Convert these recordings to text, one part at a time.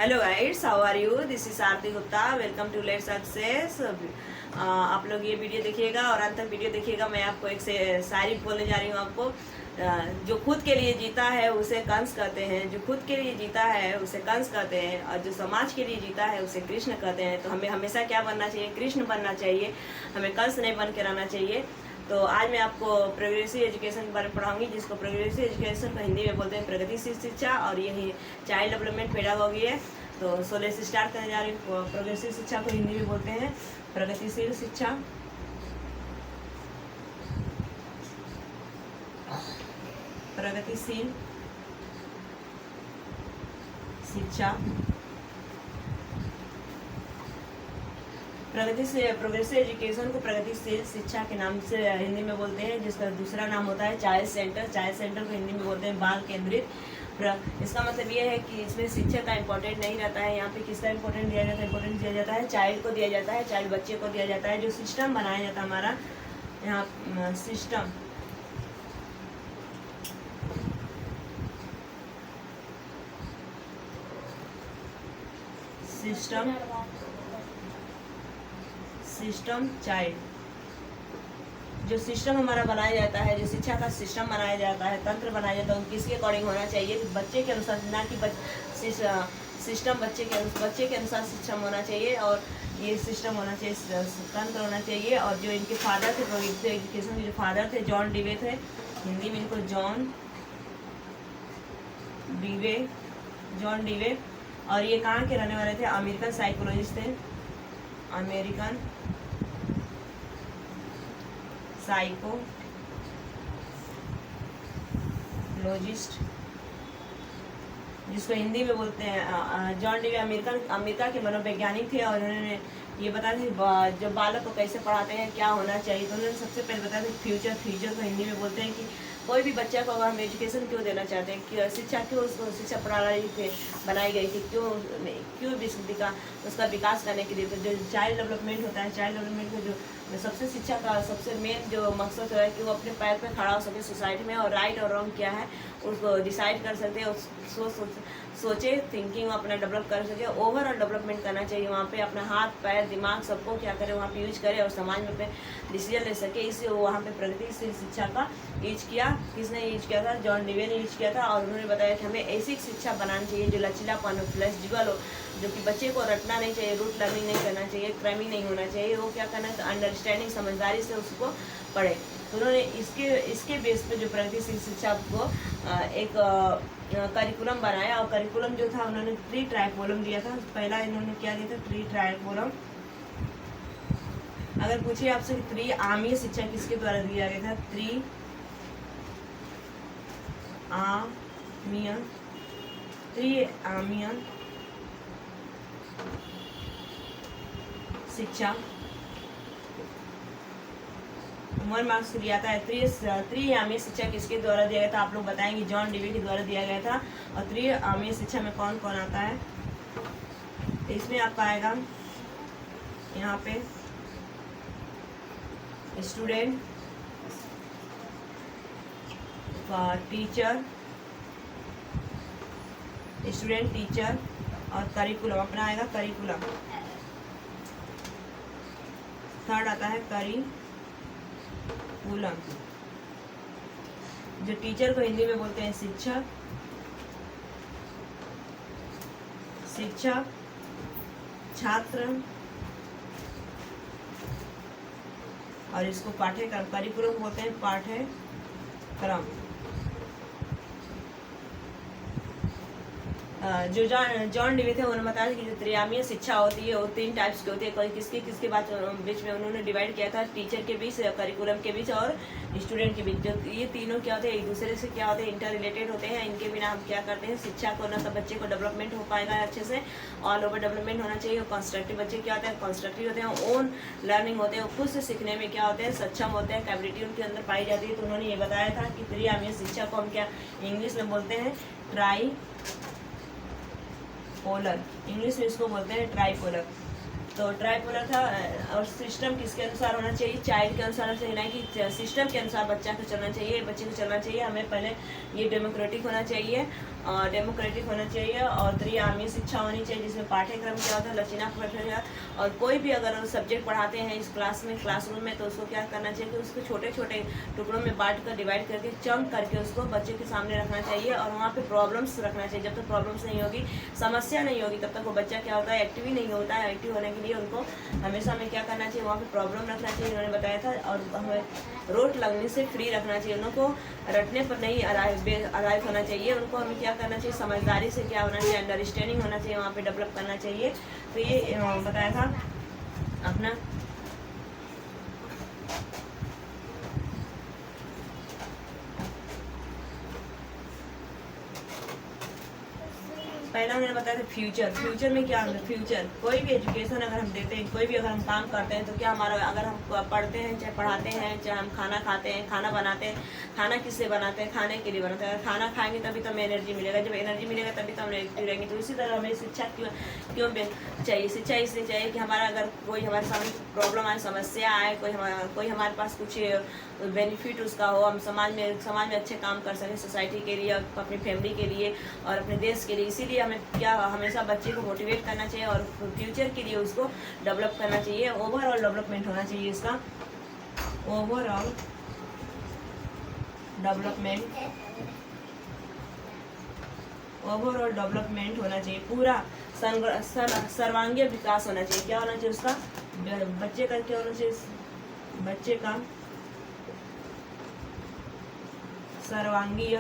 Hello guides, how are you? This is Aarti Gupta. Welcome to let's success. आप लोग ये video देखिएगा और अंत तक वीडियो देखिएगा। मैं आपको एक से शायरी बोलने जा रही हूँ आपको। जो खुद के लिए जीता है उसे कंस कहते हैं, जो खुद के लिए जीता है उसे कंस कहते हैं, और जो समाज के लिए जीता है उसे कृष्ण कहते हैं। तो हमें हमेशा क्या बनना चाहिए? कृष्ण बनना चाहिए। हमें कंस नहीं बन के रहना चाहिए। तो आज मैं आपको प्रोग्रेसिव एजुकेशन के बारे में पढ़ाऊंगी, जिसको प्रोग्रेसिव एजुकेशन को हिंदी में बोलते हैं प्रगतिशील शिक्षा, और यही चाइल्ड डेवलपमेंट पेडागोगी है। तो 16 से स्टार्ट करने जा रही हूँ। प्रोग्रेसिव शिक्षा को हिंदी में बोलते हैं प्रगतिशील शिक्षा। प्रगतिशील शिक्षा, प्रोग्रेसिव एजुकेशन को प्रगतिशील शिक्षा के नाम से हिंदी में बोलते हैं, जिसका दूसरा नाम होता है चाइल्ड सेंटर। चाइल्ड सेंटर को हिंदी में बोलते हैं बाल केंद्रित। इसका मतलब ये है कि इसमें शिक्षा का इम्पोर्टेंट नहीं रहता है। यहाँ पे किसका इम्पोर्टेंट दिया जाता है? इम्पोर्टेंट दिया जाता है चाइल्ड को दिया जाता है, चाइल्ड बच्चे को दिया जाता है। जो सिस्टम बनाया जाता है हमारा यहाँ, सिस्टम सिस्टम सिस्टम चाइल्ड, जो सिस्टम हमारा बनाया जाता है, जो शिक्षा का सिस्टम बनाया जाता है, तंत्र बनाया जाता है, वो किसके अकॉर्डिंग होना चाहिए? बच्चे के अनुसार, ना कि सिस्टम बच्चे के अनुसार सिस्टम होना चाहिए। और ये सिस्टम होना चाहिए, तंत्र होना चाहिए। और जो इनके फादर थे प्रोग्रेसिव एजुकेशन के, जो फादर थे जॉन डीवे थे, हिंदी में इनको जॉन डीवे। और ये कहाँ के रहने वाले थे? अमेरिकन साइकोलॉजिस्ट थे, अमेरिकन साइकोलॉजिस्ट, जिसको हिंदी में बोलते हैं जॉन डीवे। अमेरिका के मनोवैज्ञानिक थे, और उन्होंने ये बताया थे जो बालक को कैसे पढ़ाते हैं, क्या होना चाहिए। तो उन्होंने सबसे पहले बताया था फ्यूचर को हिंदी में बोलते हैं कि कोई भी बच्चा को अगर हम एजुकेशन क्यों देना चाहते हैं, कि शिक्षा क्यों शिक्षा प्रणाली बनाई गई थी, क्यों उसका विकास करने के लिए। तो जो चाइल्ड डेवलपमेंट होता है, चाइल्ड डेवलपमेंट में जो सबसे शिक्षा का सबसे मेन जो मकसद है कि वो अपने पैर पे खड़ा हो सके सोसाइटी में, और राइट और रॉन्ग क्या है उसको डिसाइड कर सकते हैं, सोचे थिंकिंग अपना डेवलप कर सके। ओवरऑल डेवलपमेंट करना चाहिए वहाँ पे, अपना हाथ पैर दिमाग सबको क्या करे वहाँ पे यूज करे, और समाज में अपने डिसीजन ले सके। इसलिए वहाँ पे प्रगतिशील शिक्षा का यूज किया। किसने यूज किया था? जॉन डीवे ने यूज किया था। और उन्होंने बताया कि हमें ऐसी शिक्षा बनानी चाहिए जो लचीलापन हो, फ्लेक्सिबल हो, जो कि बच्चे को रटना नहीं चाहिए, रूट लर्निंग नहीं करना चाहिए, क्रैमिंग नहीं होना चाहिए। वो क्या करना है? अंडरस्टैंडिंग, समझदारी से उसको पढ़े। तो उन्होंने इसके बेस पे जो प्रगतिशील शिक्षा को एक करिकुलम बनाया। और करिकुलम जो था उन्होंने 3 ट्राइकोलम दिया था। पहला इन्होंने क्या दिया था? 3 ट्राइकोलम। अगर पूछिए आपसे कि त्रिआमीय शिक्षा किसके द्वारा दिया गया था? त्रिआमीय शिक्षा 1 मार्क्स दिया था। त्रिआमीय शिक्षा किसके द्वारा दिया गया था? आप लोग बताएंगे। जॉन डीवे के द्वारा दिया गया था। और त्रिआमीय शिक्षा में कौन कौन आता है? इसमें आपका आएगा यहाँ पे स्टूडेंट, टीचर, और करिकुलम। अपना आएगा करिकुलम। थर्ड आता है करिकुलम। जो टीचर को हिंदी में बोलते हैं शिक्षक, छात्र, और इसको पाठ्यक्रम, करिकुलम बोलते हैं पाठ्यक्रम। जो जॉन डीवे थे उन्होंने बताया कि जो त्रिआमीय शिक्षा होती है वो 3 टाइप्स की होती है। किसके बीच में उन्होंने डिवाइड किया था? टीचर के बीच, करिकुलम के बीच, और स्टूडेंट के बीच। जो ये तीनों क्या होते हैं? एक दूसरे से क्या होते हैं? इंटर रिलेटेड होते हैं। इनके बिना हम क्या करते हैं? शिक्षा को ना तो बच्चे को डेवलपमेंट हो पाएगा अच्छे से, ऑल ओवर डेवलपमेंट होना चाहिए। कंस्ट्रक्टिव बच्चे क्या होते हैं? कंस्ट्रक्टिव होते हैं, ओन लर्निंग होते हैं, खुद से सीखने में क्या होते हैं? सक्षम होते हैं, कैपेबिलिटी उनके अंदर पाई जाती है। तो उन्होंने ये बताया था कि त्रिआमीय शिक्षा को हम क्या इंग्लिश में बोलते हैं? ट्राइपोलर। इंग्लिश में इसको बोलते हैं ट्राइपोलर। तो ट्राइपोलर था। और सिस्टम किसके अनुसार होना चाहिए? चाइल्ड के अनुसार चाहिए, ना कि सिस्टम के अनुसार बच्चा को चलना चाहिए, बच्चे को चलना चाहिए। हमें पहले ये डेमोक्रेटिक होना चाहिए डेमोक्रेटिक होना चाहिए और त्रिआयामी शिक्षा होनी चाहिए, जिसमें पाठ्यक्रम क्या होता है लचीला पाठ्यक्रम। और कोई भी अगर सब्जेक्ट पढ़ाते हैं इस क्लासरूम में तो उसको क्या करना चाहिए कि उसको छोटे छोटे टुकड़ों में बांट कर डिवाइड करके चंक करके उसको बच्चे के सामने रखना चाहिए और वहाँ पे प्रॉब्लम्स रखना चाहिए। जब तक प्रॉब्लम्स नहीं होगी, समस्या नहीं होगी, तब तक वो बच्चा क्या होता है एक्टिव ही नहीं होता है। एक्टिव होने के लिए उनको हमेशा हमें क्या करना चाहिए, वहाँ पे प्रॉब्लम रखना चाहिए, उन्होंने बताया था। और हमें रोट लगने से फ्री रखना चाहिए, उनको रटने पर नहीं अराइव होना चाहिए। उनको हमें क्या करना चाहिए, समझदारी से क्या होना चाहिए, अंडरस्टैंडिंग होना चाहिए, वहाँ पे डेवलप करना चाहिए। तो ये बताया था अपना। पहला उन्होंने बताया था फ्यूचर में क्या होता है। फ्यूचर कोई भी एजुकेशन अगर हम देते हैं, कोई भी अगर हम काम करते हैं तो क्या हमारा, अगर हम पढ़ते हैं चाहे पढ़ाते हैं, चाहे हम खाना खाते हैं, खाना बनाते हैं, खाना किससे बनाते हैं, खाने के लिए बनाते हैं। अगर खाना खाएंगे तभी तो हमें एनर्जी मिलेगा, जब एनर्जी मिलेगा तभी तो हम एक्टिव रहेंगे। तो इसी तरह हमें शिक्षा क्यों चाहिए। शिक्षा इसलिए चाहिए कि हमारा अगर कोई हमारे सामने प्रॉब्लम आए, समस्या आए, कोई हमारे पास कुछ बेनिफिट उसका हो, हम समाज में अच्छे काम कर सकें, सोसाइटी के लिए, अपनी फैमिली के लिए और अपने देश के लिए। इसीलिए हमें क्या हमेशा बच्चे को मोटिवेट करना चाहिए और फ्यूचर के लिए उसको डेवलप करना चाहिए। ओवरऑल डेवलपमेंट होना चाहिए इसका, ओवरऑल डेवलपमेंट होना चाहिए, पूरा सर्वांगीण विकास होना चाहिए। क्या होना चाहिए उसका, बच्चे का क्या होना चाहिए, बच्चे का सर्वांगीण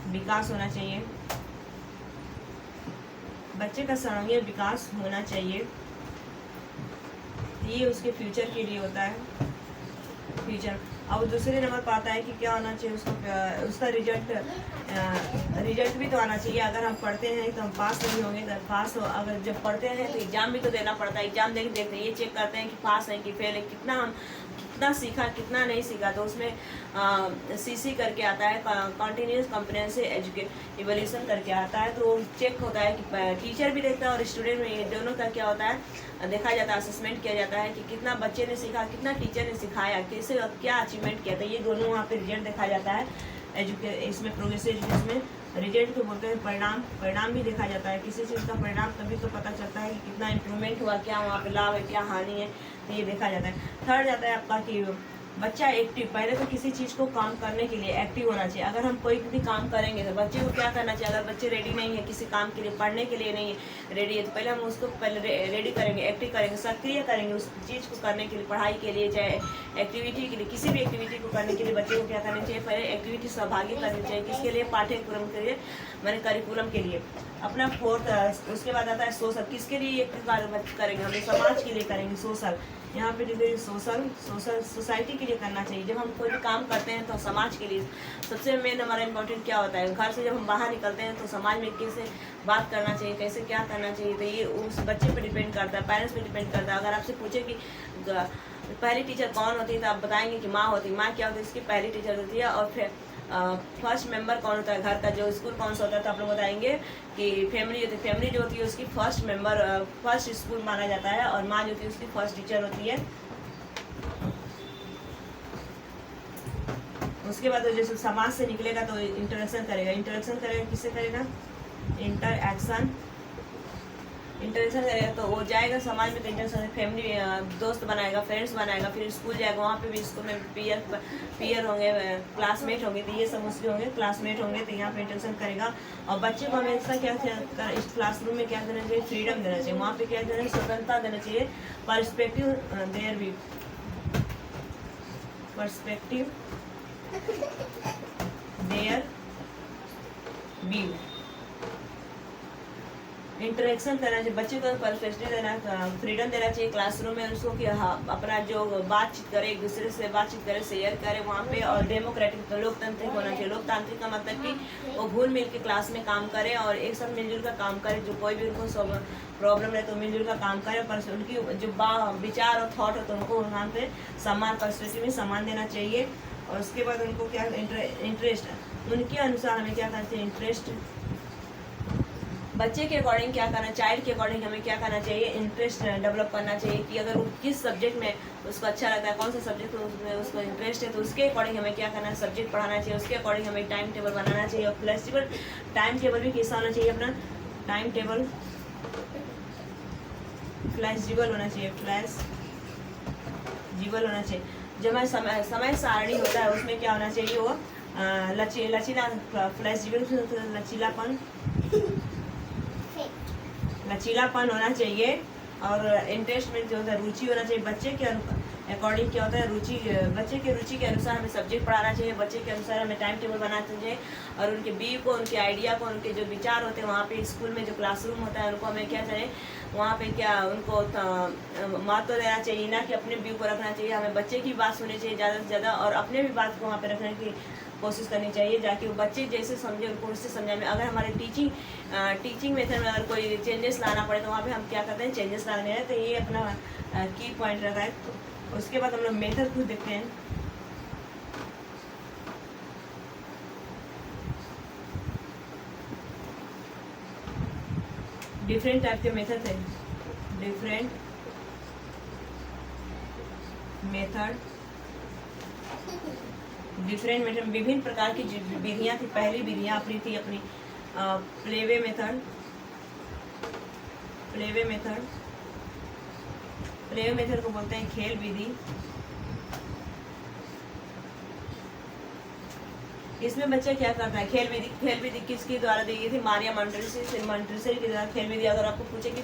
विकास होना चाहिए, बच्चे का सर्वांगीण विकास होना चाहिए। ये उसके फ्यूचर के लिए होता है, फ्यूचर। अब दूसरे नंबर पर आता है कि क्या होना चाहिए उसका रिजल्ट भी तो आना चाहिए। अगर हम पढ़ते हैं तो हम पास नहीं होंगे, तो पास हो, अगर जब पढ़ते हैं तो एग्जाम भी तो देना पड़ता है। एग्जाम देखते ये चेक करते हैं कि पास है कि फेल है, कितना सीखा कितना नहीं सीखा। तो उसमें CC करके आता है, कॉन्टीन्यूस कॉम्प्रिहेंसिव इवैल्यूएशन करके आता है। तो चेक होता है कि टीचर भी देखता है और स्टूडेंट में, दोनों का क्या होता है देखा जाता है, असेसमेंट किया जाता है कि कितना बच्चे ने सीखा, कितना टीचर ने सिखाया, कैसे क्या अचीवमेंट किया था। ये दोनों वहाँ पे रिजल्ट देखा जाता है। इसमें प्रोग्रेसिव एजुकेशन में रिजल्ट को बोलते हैं परिणाम भी देखा जाता है। किसी चीज़ का परिणाम तभी तो पता चलता है कि कितना इम्प्रूवमेंट हुआ, क्या वहाँ पे लाभ है, क्या हानि है, तो ये देखा जाता है। थर्ड जाता है आपका कि बच्चा एक्टिव, पहले तो किसी चीज़ को काम करने के लिए एक्टिव होना चाहिए। अगर हम कोई भी काम करेंगे तो बच्चे को क्या करना चाहिए, अगर बच्चे रेडी नहीं है किसी काम के लिए, पढ़ने के लिए नहीं है रेडी है, तो पहले हम उसको रेडी करेंगे, एक्टिव करेंगे, सक्रिय करेंगे उस चीज़ को करने के लिए, पढ़ाई के लिए चाहे एक्टिविटी के लिए, किसी भी एक्टिविटी को करने के लिए बच्चे को क्या करना चाहिए, पहले एक्टिविटी सहभागी करनी चाहिए। किसके लिए, पाठ्यक्रम के लिए, मैंने करिकुलम के लिए। अपना फोर्थ उसके बाद आता है सोशल, किसके लिए ये कार्य करेंगे, हम समाज के लिए करेंगे। सोशल यहाँ पे जैसे सोसाइटी के लिए करना चाहिए। जब हम कोई भी काम करते हैं तो समाज के लिए सबसे मेन हमारा इम्पोर्टेंट क्या होता है, घर से जब हम बाहर निकलते हैं तो समाज में कैसे बात करना चाहिए, कैसे क्या करना चाहिए, तो ये उस बच्चे पे डिपेंड करता है, पेरेंट्स पे डिपेंड करता है। अगर आपसे पूछे कि पहली टीचर कौन होती है तो आप बताएंगे कि माँ होती है। माँ क्या होती है, इसकी पहली टीचर होती है। और फिर फर्स्ट मेंबर कौन होता है घर का, जो स्कूल कौन सा होता है, तो आप लोग बताएंगे कि फैमिली जो होती है उसकी फर्स्ट मेंबर, फर्स्ट स्कूल माना जाता है। और माँ जो होती है उसकी फर्स्ट टीचर होती है। उसके बाद जैसे समाज से निकलेगा तो इंटरेक्शन करेगा, किससे करेगा, इंटरेक्शन करेगा तो वो जाएगा समाज में, तो इंटरेक्शन फैमिली, दोस्त बनाएगा, फ्रेंड्स बनाएगा, फिर स्कूल जाएगा, वहाँ पे भी स्कूल में पीयर होंगे, क्लासमेट होंगे, तो ये सब उसके होंगे, क्लासमेट होंगे, तो यहाँ पे इंटरेक्शन करेगा। और बच्चे को हमेशा क्या इस क्लासरूम में क्या देना चाहिए, फ्रीडम देना चाहिए, वहाँ पे क्या देना चाहिए, स्वतंत्रता देना चाहिए। पर्सपेक्टिव देयर व्यू, इंटरेक्शन करना चाहिए बच्चे को, पर्सपेक्टिव देना, फ्रीडम देना चाहिए क्लासरूम में उसको कि अपना जो बातचीत करे, एक दूसरे से बातचीत करे, शेयर करे वहाँ पे। और डेमोक्रेटिक, तो लोकतांत्रिक होना चाहिए। लोकतांत्रिक का मतलब कि वो घुल मिल के क्लास में काम करे और एक साथ मिलजुल कर काम करे। जो कोई भी उनको प्रॉब्लम है तो मिलजुल कर काम करे, पर उनकी जो विचार और थॉट हो तो उनको वहाँ पे सम्मान, पर्सपेक्टिव में सम्मान देना चाहिए। और उसके बाद उनको क्या इंटरेस्ट, उनके अनुसार हमें क्या करना चाहिए, इंटरेस्ट, बच्चे के अकॉर्डिंग क्या करना, चाइल्ड के अकॉर्डिंग हमें क्या करना चाहिए, इंटरेस्ट डेवलप करना चाहिए कि अगर वो किस सब्जेक्ट में उसको अच्छा लगता है, कौन सा सब्जेक्ट उसमें उसको इंटरेस्ट है, तो उसके अकॉर्डिंग हमें क्या करना है, सब्जेक्ट पढ़ाना चाहिए, उसके अकॉर्डिंग हमें टाइम टेबल बनाना चाहिए। और फ्लेक्सिबल टाइम टेबल भी कैसा होना चाहिए, अपना टाइम टेबल फ्लेक्सिबल होना चाहिए, फ्लेक्सिबल होना चाहिए। जब हमारे समय सारणी होता है उसमें क्या होना चाहिए, वो लचीला फ्लेक्सिबल लचीलापन होना चाहिए। और इंटरेस्ट में जो होता है रुचि होना चाहिए। बच्चे के अकॉर्डिंग क्या होता है, रुचि, बच्चे के रुचि के अनुसार हमें सब्जेक्ट पढ़ाना चाहिए, बच्चे के अनुसार हमें टाइम टेबल बनाना चाहिए। और उनके व्यू को, उनके आइडिया को, उनके जो विचार होते हैं वहाँ पे स्कूल में जो क्लासरूम होता है उनको हमें क्या चाहिए, वहाँ पे क्या उनको महत्व देना चाहिए, ना कि अपने व्यू को रखना चाहिए। हमें बच्चे की बात सुननी चाहिए ज़्यादा से ज़्यादा, और अपने भी बात को वहाँ पे रखने की कोशिश करनी चाहिए, जाके वो बच्चे जैसे समझे उनको उससे समझाने में। अगर हमारे टीचिंग मेथड में अगर कोई चेंजेस लाना पड़े तो वहाँ पे हम क्या करते हैं, चेंजेस लाने हैं। तो ये अपना की पॉइंट रहता है। तो उसके बाद हम लोग मेथड खुद देखते हैं। डिफरेंट टाइप के मेथड है, डिफरेंट मेथड विभिन्न प्रकार की विधियाँ थी। पहली विधियाँ अपनी थी अपनी प्लेवे मेथड को बोलते हैं खेल विधि। इसमें बच्चा क्या करता है, खेल विधि किसके द्वारा दी गई थी, मारिया मॉन्टेसरी के द्वारा खेल विधि। अगर आपको पूछे कि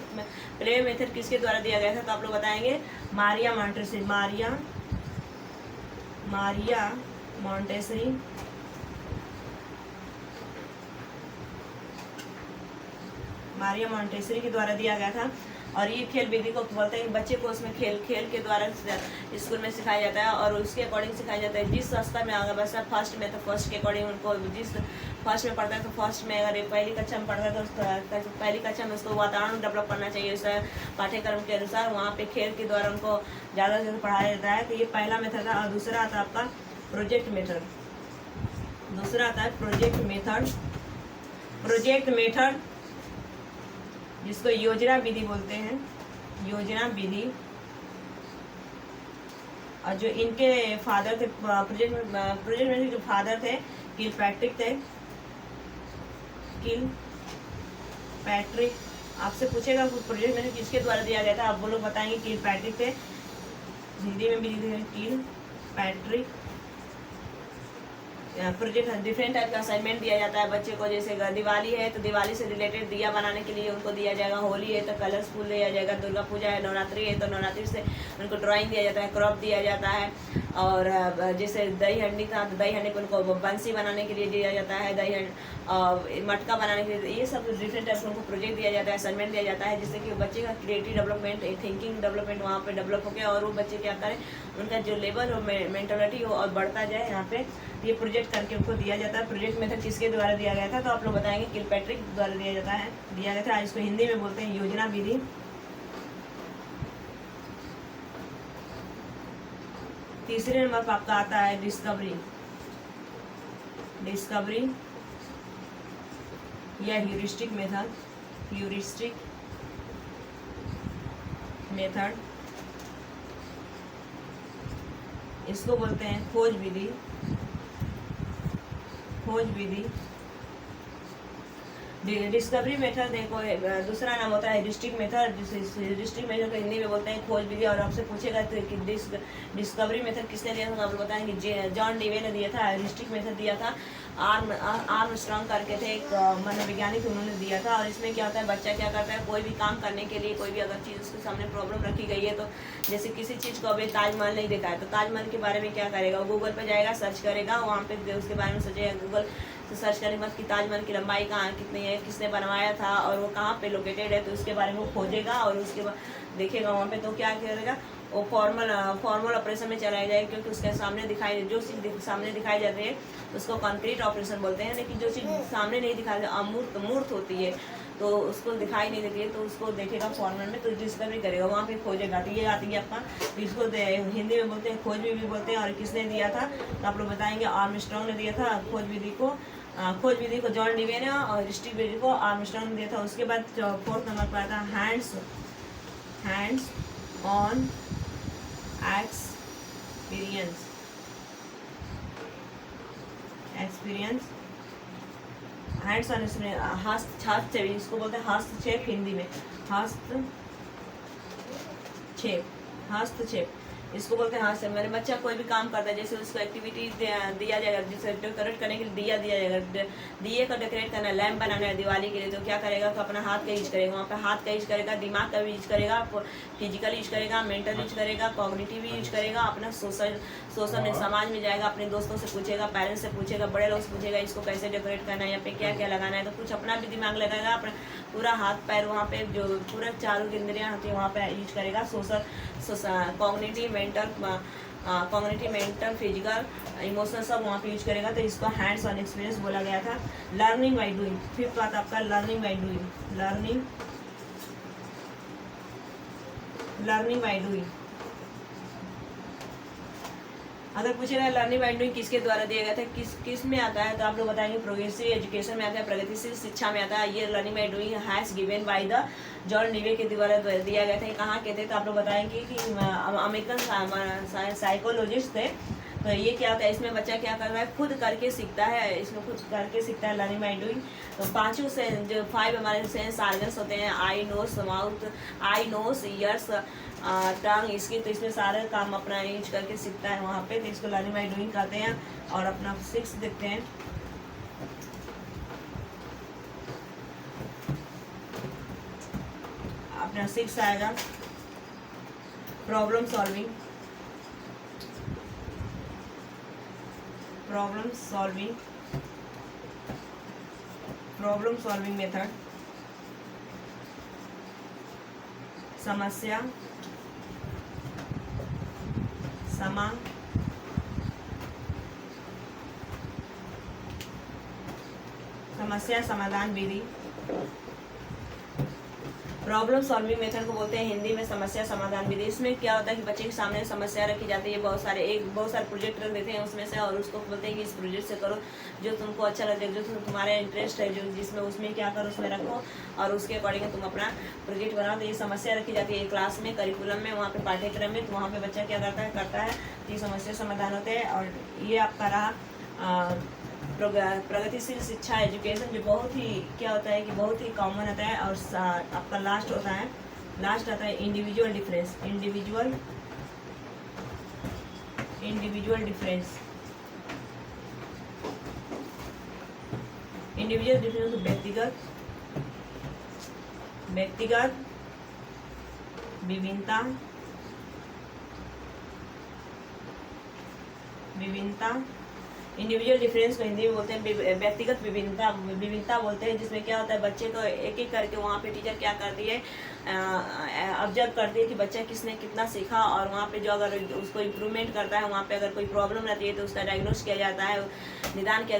प्ले मेथड किसके द्वारा दिया गया था तो आप लोग बताएंगे मारिया मॉन्टेसरी के द्वारा दिया गया था। और ये खेल विधि को बोलते हैं बच्चे को उसमें खेल के द्वारा स्कूल में सिखाया जाता है और उसके अकॉर्डिंग सिखाया जाता है। जिस स्तर में अगर बच्चा फर्स्ट में तो फर्स्ट के अकॉर्डिंग उनको, जिस फर्स्ट में पढ़ता है तो फर्स्ट में, अगर पहली कक्षा में पढ़ता है तो पहली कक्षा में उसको वातावरण डेवलप करना चाहिए उस पाठ्यक्रम के अनुसार। वहाँ पे खेल के द्वारा उनको ज़्यादा से ज़्यादा पढ़ाया जाता है। तो ये पहला मेथड था। और दूसरा आता है आपका प्रोजेक्ट मेथड, जिसको योजना विधि बोलते हैं, योजना विधि। और जो इनके फादर थे प्रोजेक्ट में जो फादर थे किलपैट्रिक। आपसे पूछेगा प्रोजेक्ट में किसके द्वारा दिया गया था, आप वो लोग बताएंगे किलपैट्रिक थे। हिंदी में भी किलपैट्रिक। प्रोजेक्ट डिफरेंट टाइप का असाइनमेंट दिया जाता है बच्चे को। जैसे दिवाली है तो दिवाली से रिलेटेड दिया बनाने के लिए उनको दिया जाएगा, होली है तो कलरफुल दिया जाएगा, दुर्गा पूजा है, नवरात्रि है तो नवरात्रि से उनको ड्राइंग दिया जाता है, क्रॉप दिया जाता है। और जैसे दही हंडी था तो दही हंडी को उनको बंसी बनाने के लिए दिया जाता है, दही मटका बनाने के लिए। ये सब डिफरेंट टाइप उनको प्रोजेक्ट दिया जाता है, असाइनमेंट दिया जाता है, जिससे कि बच्चे का क्रिएटिव डेवलपमेंट, थिंकिंग डेवलपमेंट वहाँ पे डेवलप हो गया और वो बच्चे क्या करें, उनका जो लेवल हो, मेंटालिटी हो और बढ़ता जाए। यहाँ पे ये प्रोजेक्ट करके उनको दिया जाता है। प्रोजेक्ट मेथड किसके द्वारा दिया गया था तो आप लोग बताएंगे किलपैट्रिक द्वारा दिया गया था। इसको हिंदी में बोलते हैं योजना विधि। तीसरे नंबर पर आपका आता है डिस्कवरी या ह्यूरिस्टिक मेथड। इसको बोलते हैं खोज विधि। डिस्कवरी मेथड देखो, दूसरा नाम होता है ह्यूरिस्टिक मेथड। ह्यूरिस्टिक मेथड को हिंदी में बोलते हैं खोज विधि। और आपसे पूछेगा तो कि डिस्कवरी मेथड किसने दिया था तो आप बताएंगे जॉन डीवे ने दिया था। ह्यूरिस्टिक मेथड दिया था आर्मस्ट्रांग करके थे, एक मनोवैज्ञानिक, उन्होंने दिया था। और इसमें क्या होता है, बच्चा क्या करता है, कोई भी काम करने के लिए, कोई भी अगर चीज़ उसके सामने प्रॉब्लम रखी गई है तो जैसे किसी चीज़ को अभी ताजमहल नहीं देखा है तो ताजमहल के बारे में क्या करेगा, गूगल पर जाएगा, सर्च करेगा, वहाँ पे उसके बारे में सोचेगा, गूगल से सर्च करने के बाद कि ताजमहल की लंबाई कहाँ कितनी है, किसने बनवाया था और वो कहाँ पे लोकेटेड है, तो उसके बारे में वो खोजेगा और उसके बाद देखेगा वहाँ पे। तो क्या करेगा, वो फॉर्मल ऑपरेशन में चला जाएगा, क्योंकि उसके सामने जो चीज़ सामने दिखाई जाती है उसको कंक्रीट ऑपरेशन बोलते हैं। लेकिन जो चीज़ सामने नहीं दिखाई, अमूर्त होती है तो उसको दिखाई नहीं देती है, तो उसको देखेगा फॉर्मल में, तो डिस्कवरी करेगा, वहाँ पे खोजेगा। तो ये आती है आपका, इसको हिंदी में बोलते हैं खोज विधि बोलते हैं। और किसने दिया था तो आप लोग बताएंगे आर्मस्ट्रांग ने दिया था खोज विधि को जॉन डीवे ने, और ह्यूरिस्टिक विधि को आर्मस्ट्रांग ने दिया था। उसके बाद फोर्थ नंबर पर आता है hands experience, experience, hands on, इसमें हस्तक्षेप, इसको बोलते हैं हस्तक्षेप हिंदी में, हस्तक्षेप, हस्तक्षेप इसको बोलते हैं। हस्तक्षेप मेरे बच्चा कोई भी काम करता है, जैसे उसको एक्टिविटी दिया जाएगा, जैसे डेकोरेट करने के लिए दिया जाएगा, दिए को डेकोरेट करना है, लैम्प बनाना है दिवाली के लिए, तो क्या करेगा, तो अपना हाथ का यूज करेगा, वहाँ पे हाथ का यूज करेगा, दिमाग का भी यूज करेगा, फिजिकल यूज करेगा, मेंटल यूज करेगा, कॉग्निटिव यूज करेगा, अपना सोशल में समाज में जाएगा, अपने दोस्तों से पूछेगा, पेरेंट्स से पूछेगा, बड़े लोग से पूछेगा इसको कैसे डेकोरेट करना है, यहाँ पे क्या क्या लगाना है, तो कुछ अपना भी दिमाग लगाएगा, अपना पूरा हाथ पैर वहाँ पे जो पूरा चारों इंद्रियाँ होती है वहाँ पे यूज करेगा, social, cognitive, mental, physical, emotional सब वहाँ पे यूज करेगा, तो इसको हैंड्स ऑन एक्सपीरियंस बोला गया था। लर्निंग बाय डूइंग, फिफ्थ बात आपका learning by doing, learning by doing. अगर पूछेगा लर्निंग बाय डूइंग किसके द्वारा दिया गया था, किस में आता है, तो आप लोग बताएंगे प्रोग्रेसिव एजुकेशन में आता है, प्रगतिशील शिक्षा में आता है। ये learning by doing has given by the John Dewey के द्वारा दिया गया था। ये कहाँ के थे, तो आप लोग बताएंगे कि अमेरिकन साइकोलॉजिस्ट थे। तो ये क्या होता है, इसमें बच्चा क्या कर रहा है, खुद करके सीखता है, इसमें खुद करके सीखता है, लर्निंग बाय डूइंग। तो पांचों से जो 5 हमारे सेंस ऑर्गन्स होते हैं, आई नोस माउथ, आई नोस ईयर्स टंग, इसकी, तो इसमें सारे काम अपना यूज करके सीखता है वहाँ पे, तो इसको लर्निंग बाय डूइंग कहते हैं। और अपना 6 देखते हैं, अपना 6 आएगा problem solving, problem solving method, समस्या समाधान विधि। प्रॉब्लम सॉल्विंग मेथड को बोलते हैं हिंदी में समस्या समाधान विधि। इसमें क्या होता है कि बच्चे के सामने समस्या रखी जाती है, बहुत सारे प्रोजेक्ट रख देते हैं उसमें से, और उसको बोलते हैं कि इस प्रोजेक्ट से करो जो तुमको अच्छा लगे, जो तुम्हारा इंटरेस्ट है, जो जिसमें उसमें क्या करो उसमें रखो, और उसके अकॉर्डिंग तुम अपना प्रोजेक्ट बनाओ। तो ये समस्या रखी जाती है क्लास में, करिकुलम में, वहाँ पे पाठ्यक्रम में, तो वहाँ पे बच्चा क्या करता है तो ये समस्या समाधान होते हैं। और ये आपका रहा प्रगतिशील शिक्षा एजुकेशन, जो बहुत ही क्या होता है कि बहुत ही कॉमन होता है। और आपका लास्ट आता है इंडिविजुअल डिफरेंस, इंडिविजुअल डिफरेंस व्यक्तिगत विभिन्नता। इंडिविजुअल डिफरेंस को हिंदी में बोलते हैं व्यक्तिगत विभिन्नता बोलते हैं, जिसमें क्या होता है बच्चे को एक एक करके वहाँ पे टीचर क्या करती है, ऑब्जर्व करती है कि बच्चा किसने कितना सीखा, और वहाँ पे जो अगर उसको इम्प्रूवमेंट करता है, वहाँ पे अगर कोई प्रॉब्लम रहती है तो उसका डायग्नोस किया जाता है, निदान के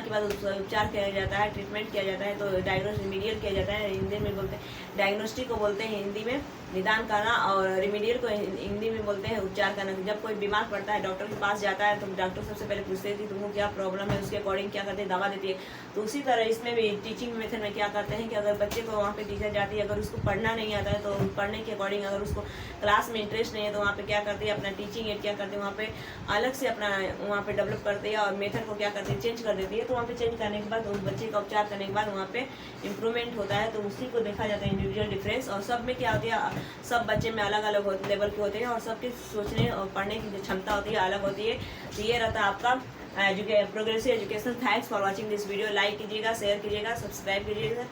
बाद उसका उपचार किया जाता है, ट्रीटमेंट किया जाता है, तो डायग्नोस रिमीडियल किया जाता है। हिंदी में बोलते हैं डायग्नोस्टिक को बोलते हैं हिंदी में निदान करना, और रिमीडियल को हिंदी में बोलते हैं उपचार करना। जब कोई बीमार पड़ता है डॉक्टर के पास जाता है, तो डॉक्टर सबसे पहले पूछते हैं कि तुमको क्या प्रॉब्लम है, उसके अकॉर्डिंग क्या करते हैं, दवा देती है। तो उसी तरह इसमें भी टीचिंग मेथड में क्या करते हैं कि अगर बच्चे को वहाँ पे टीचर जाती है, अगर उसको पढ़ना नहीं आता है तो पढ़ने के अकॉर्डिंग, अगर उसको क्लास में इंटरेस्ट नहीं है तो वहाँ पे क्या करती है, अपना टीचिंग एड क्या करते हैं, वहाँ पे अलग से अपना वहाँ पे डेवलप करते हैं, और मेथड को क्या करते हैं, चेंज कर देती है। तो वहाँ पे चेंज करने के बाद उस बच्चे का उपचार करने के बाद वहाँ पे इम्प्रूवमेंट होता है, तो उसी को देखा जाता है इंडिविजुअल डिफरेंस। और सब में क्या होती है, सब बच्चे में अलग अलग लेवल के होते हैं, और सबके सोचने और पढ़ने की जो क्षमता होती है अलग होती है। तो ये रहता है आपका progressive education. Thanks for watching this video. Like कीजिएगा, शेयर कीजिएगा, सब्सक्राइब कीजिएगा।